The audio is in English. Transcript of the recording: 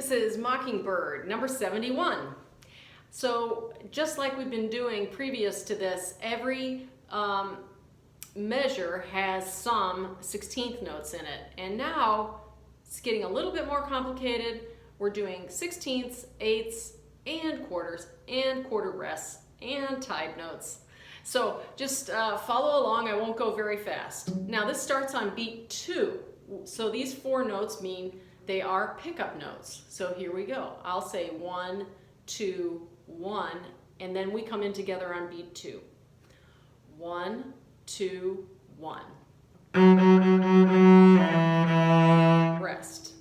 This is Mockingbird, number 71. So just like we've been doing previous to this, every measure has some 16th notes in it. And now it's getting a little bit more complicated. We're doing 16ths, eighths, and quarter rests, and tied notes. So just follow along, I won't go very fast. Now this starts on beat 2. So these 4 notes mean they are pickup notes. So here we go. I'll say 1, 2, 1, and then we come in together on beat 2. 1, 2, 1. Rest.